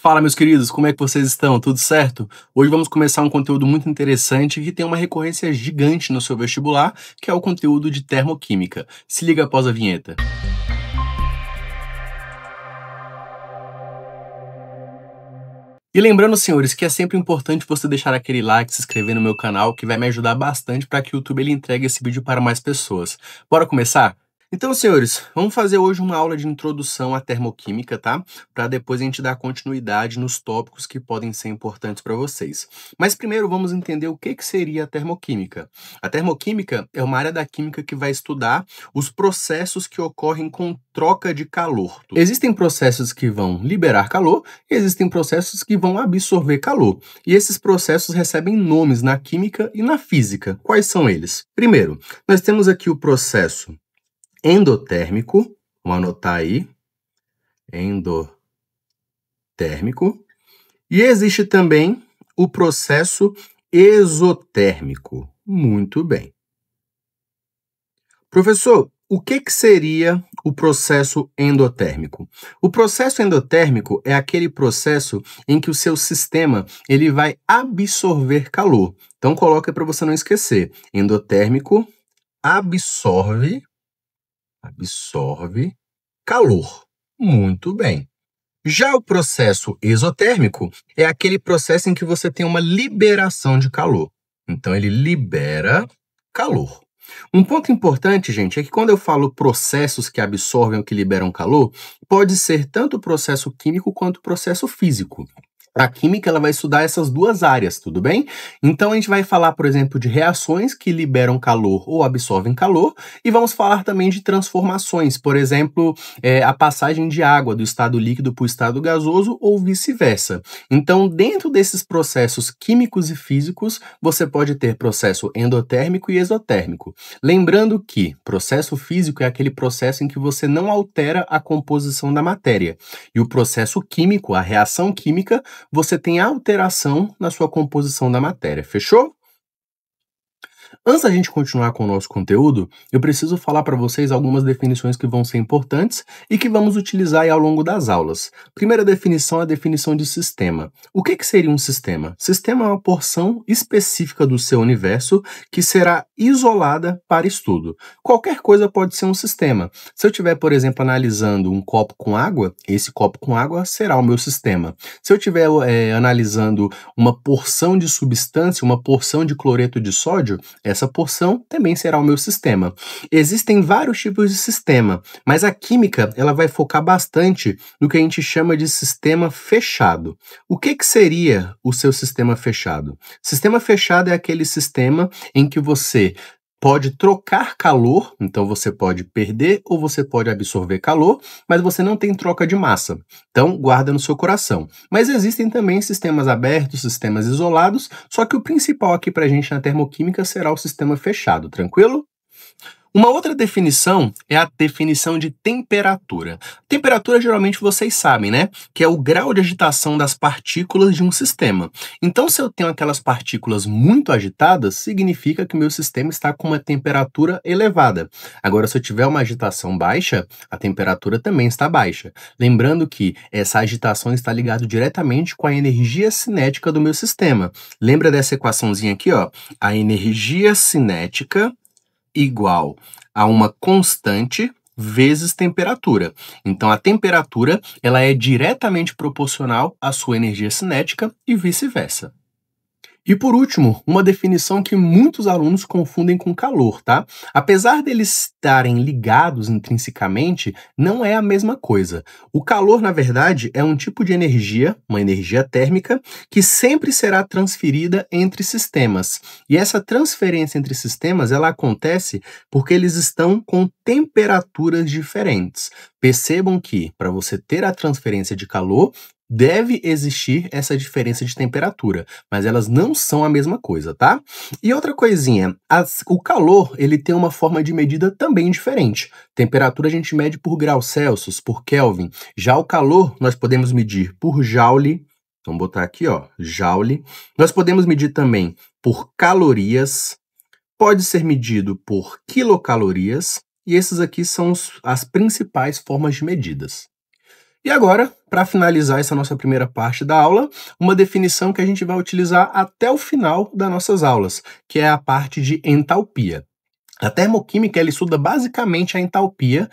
Fala, meus queridos, como é que vocês estão? Tudo certo? Hoje vamos começar um conteúdo muito interessante que tem uma recorrência gigante no seu vestibular, que é o conteúdo de termoquímica. Se liga após a vinheta. E lembrando, senhores, que é sempre importante você deixar aquele like, se inscrever no meu canal, que vai me ajudar bastante para que o YouTube entregue esse vídeo para mais pessoas. Bora começar? Então, senhores, vamos fazer hoje uma aula de introdução à termoquímica, tá? Para depois a gente dar continuidade nos tópicos que podem ser importantes para vocês. Mas primeiro vamos entender o que seria a termoquímica. A termoquímica é uma área da química que vai estudar os processos que ocorrem com troca de calor. Existem processos que vão liberar calor e existem processos que vão absorver calor. E esses processos recebem nomes na química e na física. Quais são eles? Primeiro, nós temos aqui o processo endotérmico, vamos anotar aí, endotérmico, e existe também o processo exotérmico. Muito bem. Professor, o que seria o processo endotérmico? O processo endotérmico é aquele processo em que o seu sistema ele vai absorver calor. Então coloca para você não esquecer. Endotérmico absorve calor. Muito bem. Já o processo exotérmico é aquele processo em que você tem uma liberação de calor. Então, ele libera calor. Um ponto importante, gente, é que quando eu falo processos que absorvem ou que liberam calor, pode ser tanto o processo químico quanto o processo físico. A química ela vai estudar essas duas áreas, tudo bem? Então a gente vai falar, por exemplo, de reações que liberam calor ou absorvem calor e vamos falar também de transformações, por exemplo, a passagem de água do estado líquido para o estado gasoso ou vice-versa. Então, dentro desses processos químicos e físicos, você pode ter processo endotérmico e exotérmico. Lembrando que processo físico é aquele processo em que você não altera a composição da matéria. E o processo químico, a reação química, você tem alteração na sua composição da matéria, fechou? Antes da gente continuar com o nosso conteúdo, eu preciso falar para vocês algumas definições que vão ser importantes e que vamos utilizar aí ao longo das aulas. Primeira definição é a definição de sistema. O que seria um sistema? Sistema é uma porção específica do seu universo que será isolada para estudo. Qualquer coisa pode ser um sistema. Se eu estiver, por exemplo, analisando um copo com água, esse copo com água será o meu sistema. Se eu estiver analisando uma porção de substância, uma porção de cloreto de sódio, essa porção também será o meu sistema. Existem vários tipos de sistema, mas a química ela vai focar bastante no que a gente chama de sistema fechado. O que seria o seu sistema fechado? Sistema fechado é aquele sistema em que você pode trocar calor, então você pode perder ou você pode absorver calor, mas você não tem troca de massa. Então, guarda no seu coração. Mas existem também sistemas abertos, sistemas isolados, só que o principal aqui para a gente na termoquímica será o sistema fechado, tranquilo? Uma outra definição é a definição de temperatura. Temperatura, geralmente, vocês sabem, né? Que é o grau de agitação das partículas de um sistema. Então, se eu tenho aquelas partículas muito agitadas, significa que o meu sistema está com uma temperatura elevada. Agora, se eu tiver uma agitação baixa, a temperatura também está baixa. Lembrando que essa agitação está ligada diretamente com a energia cinética do meu sistema. Lembra dessa equaçãozinha aqui, ó? A energia cinética igual a uma constante vezes temperatura. Então, a temperatura ela é diretamente proporcional à sua energia cinética e vice-versa. E por último, uma definição que muitos alunos confundem com calor, tá? Apesar deles estarem ligados intrinsecamente, não é a mesma coisa. O calor, na verdade, é um tipo de energia, uma energia térmica, que sempre será transferida entre sistemas. E essa transferência entre sistemas, ela acontece porque eles estão com temperaturas diferentes. Percebam que, para você ter a transferência de calor, deve existir essa diferença de temperatura, mas elas não são a mesma coisa, tá? E outra coisinha, o calor, ele tem uma forma de medida também diferente. Temperatura a gente mede por graus Celsius, por Kelvin. Já o calor, nós podemos medir por Joule. Vamos botar aqui, ó, Joule. Nós podemos medir também por calorias. Pode ser medido por quilocalorias. E esses aqui são as principais formas de medidas. E agora, para finalizar essa nossa primeira parte da aula, uma definição que a gente vai utilizar até o final das nossas aulas, que é a parte de entalpia. A termoquímica ela estuda basicamente a entalpia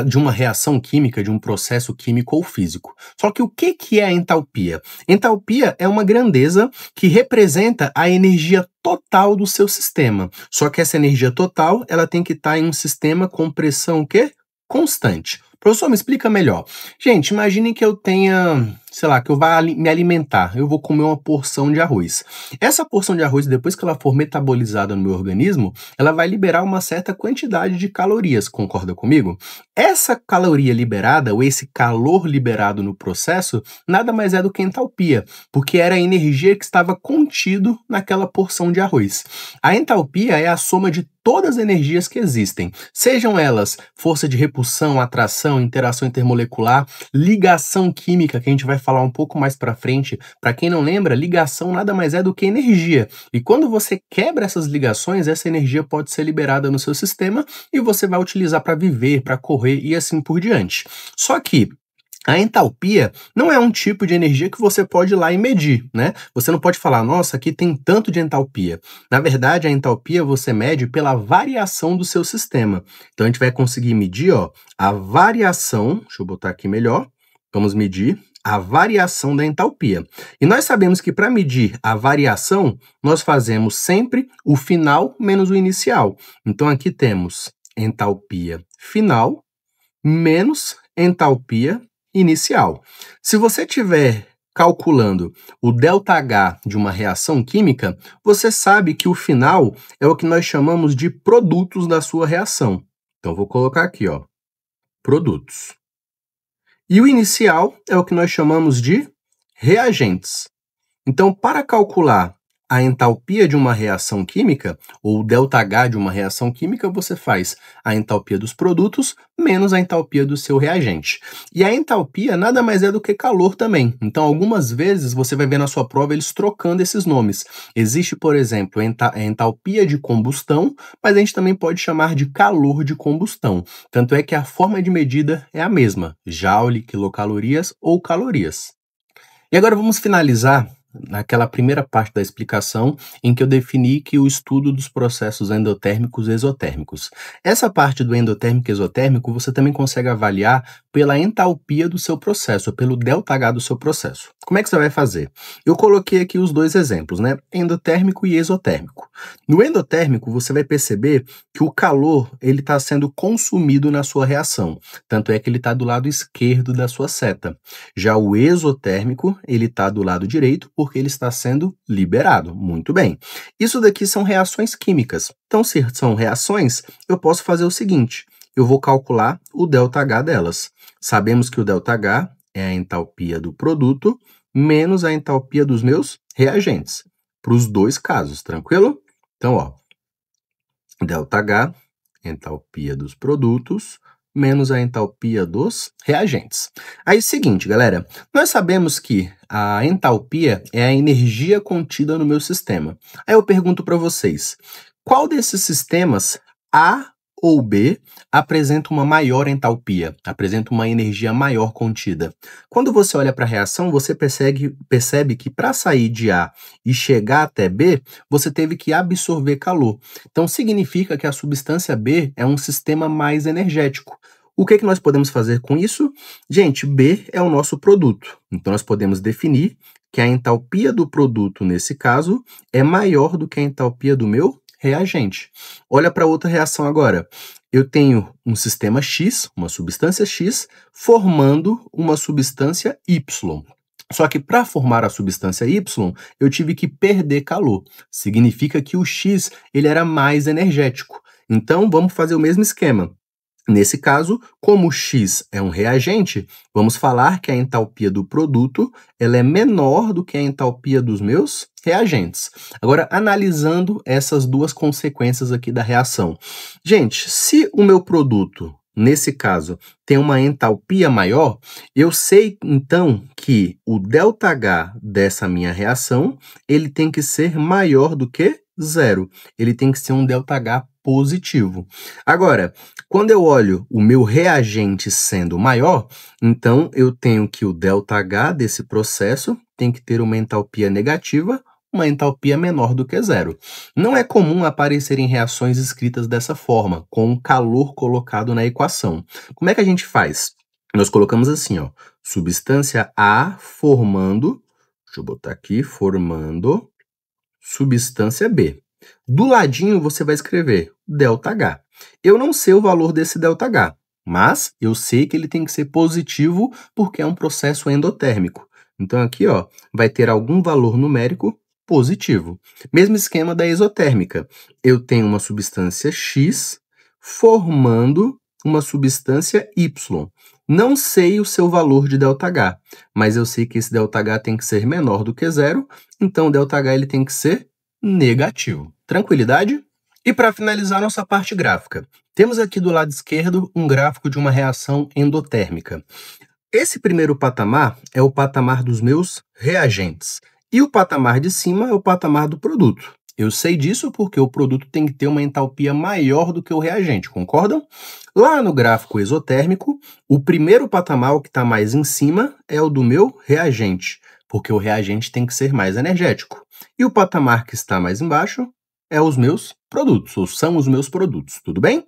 de uma reação química, de um processo químico ou físico. Só que o que é a entalpia? Entalpia é uma grandeza que representa a energia total do seu sistema. Só que essa energia total ela tem que estar em um sistema com pressão o quê? Constante. Professor, me explica melhor. Gente, imagine que eu tenha, sei lá, que eu vá me alimentar. Eu vou comer uma porção de arroz. Essa porção de arroz, depois que ela for metabolizada no meu organismo, ela vai liberar uma certa quantidade de calorias, concorda comigo? Essa caloria liberada, ou esse calor liberado no processo, nada mais é do que entalpia, porque era a energia que estava contido naquela porção de arroz. A entalpia é a soma de todas as energias que existem, sejam elas força de repulsão, atração, interação intermolecular, ligação química, que a gente vai falar um pouco mais para frente. Para quem não lembra, ligação nada mais é do que energia. E quando você quebra essas ligações, essa energia pode ser liberada no seu sistema e você vai utilizar para viver, para correr e assim por diante. Só que a entalpia não é um tipo de energia que você pode ir lá e medir, né? Você não pode falar, nossa, aqui tem tanto de entalpia. Na verdade, a entalpia você mede pela variação do seu sistema. Então, a gente vai conseguir medir, ó, a variação, deixa eu botar aqui melhor, vamos medir a variação da entalpia. E nós sabemos que para medir a variação, nós fazemos sempre o final menos o inicial. Então, aqui temos entalpia final menos entalpia inicial. Se você estiver calculando o ΔH de uma reação química, você sabe que o final é o que nós chamamos de produtos da sua reação. Então, vou colocar aqui, ó, produtos. E o inicial é o que nós chamamos de reagentes. Então, para calcular a entalpia de uma reação química, ou o ΔH de uma reação química, você faz a entalpia dos produtos menos a entalpia do seu reagente. E a entalpia nada mais é do que calor também. Então, algumas vezes você vai ver na sua prova eles trocando esses nomes. Existe, por exemplo, a entalpia de combustão, mas a gente também pode chamar de calor de combustão. Tanto é que a forma de medida é a mesma, joule, quilocalorias ou calorias. E agora vamos finalizar naquela primeira parte da explicação em que eu defini que o estudo dos processos endotérmicos e exotérmicos. Essa parte do endotérmico e exotérmico você também consegue avaliar pela entalpia do seu processo, pelo ΔH do seu processo. Como é que você vai fazer? Eu coloquei aqui os dois exemplos, né? Endotérmico e exotérmico. No endotérmico, você vai perceber que o calor ele está sendo consumido na sua reação. Tanto é que ele está do lado esquerdo da sua seta. Já o exotérmico, ele está do lado direito porque ele está sendo liberado. Muito bem. Isso daqui são reações químicas. Então, se são reações, eu posso fazer o seguinte. Eu vou calcular o ΔH delas. Sabemos que o ΔH é a entalpia do produto menos a entalpia dos meus reagentes. Para os dois casos, tranquilo? Então, ó, ΔH, entalpia dos produtos, menos a entalpia dos reagentes. Aí, seguinte, galera, nós sabemos que a entalpia é a energia contida no meu sistema. Aí eu pergunto para vocês, qual desses sistemas A ou B apresenta uma maior entalpia, apresenta uma energia maior contida? Quando você olha para a reação, você percebe que para sair de A e chegar até B, você teve que absorver calor. Então, significa que a substância B é um sistema mais energético. O que nós podemos fazer com isso? Gente, B é o nosso produto. Então, nós podemos definir que a entalpia do produto, nesse caso, é maior do que a entalpia do meu reagente. Olha para outra reação agora. Eu tenho um sistema X, uma substância X, formando uma substância Y. Só que para formar a substância Y, eu tive que perder calor. Significa que o X ele era mais energético. Então, vamos fazer o mesmo esquema. Nesse caso, como o X é um reagente, vamos falar que a entalpia do produto ela é menor do que a entalpia dos meus reagentes. Agora, analisando essas duas consequências aqui da reação. Gente, se o meu produto, nesse caso, tem uma entalpia maior, eu sei, então, que o ΔH dessa minha reação, ele tem que ser maior do que zero. Ele tem que ser um ΔH positivo. Agora, quando eu olho o meu reagente sendo maior, então eu tenho que o ΔH desse processo tem que ter uma entalpia negativa, uma entalpia menor do que zero. Não é comum aparecerem reações escritas dessa forma, com o calor colocado na equação. Como é que a gente faz? Nós colocamos assim, ó, substância A formando, deixa eu botar aqui, formando substância B. Do ladinho você vai escrever ΔH. Eu não sei o valor desse ΔH, mas eu sei que ele tem que ser positivo porque é um processo endotérmico. Então aqui, ó, vai ter algum valor numérico positivo. Mesmo esquema da exotérmica. Eu tenho uma substância X formando uma substância Y. Não sei o seu valor de ΔH, mas eu sei que esse ΔH tem que ser menor do que zero, então o ΔH ele tem que ser negativo. Tranquilidade? E para finalizar nossa parte gráfica, temos aqui do lado esquerdo um gráfico de uma reação endotérmica. Esse primeiro patamar é o patamar dos meus reagentes. E o patamar de cima é o patamar do produto. Eu sei disso porque o produto tem que ter uma entalpia maior do que o reagente, concordam? Lá no gráfico exotérmico, o primeiro patamar, o que está mais em cima, é o do meu reagente, porque o reagente tem que ser mais energético. E o patamar que está mais embaixo é os meus produtos, ou são os meus produtos, tudo bem?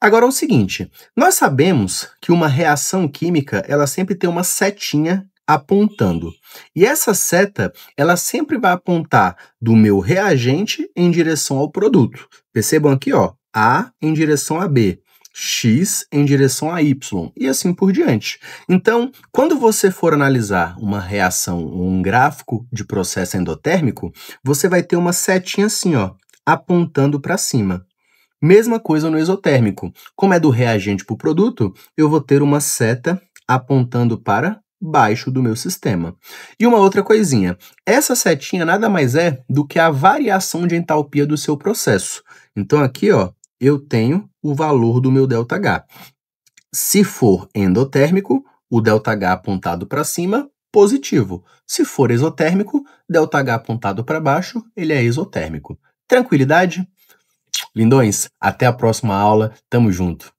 Agora é o seguinte, nós sabemos que uma reação química, ela sempre tem uma setinha apontando. E essa seta, ela sempre vai apontar do meu reagente em direção ao produto. Percebam aqui, ó, A em direção a B, X em direção a Y, e assim por diante. Então, quando você for analisar uma reação, um gráfico de processo endotérmico, você vai ter uma setinha assim, ó, apontando para cima. Mesma coisa no exotérmico. Como é do reagente para o produto, eu vou ter uma seta apontando para baixo do meu sistema. E uma outra coisinha, essa setinha nada mais é do que a variação de entalpia do seu processo. Então aqui, ó, eu tenho o valor do meu ΔH. Se for endotérmico, o ΔH apontado para cima, positivo. Se for exotérmico, ΔH apontado para baixo, ele é exotérmico. Tranquilidade? Lindões, até a próxima aula. Tamo junto.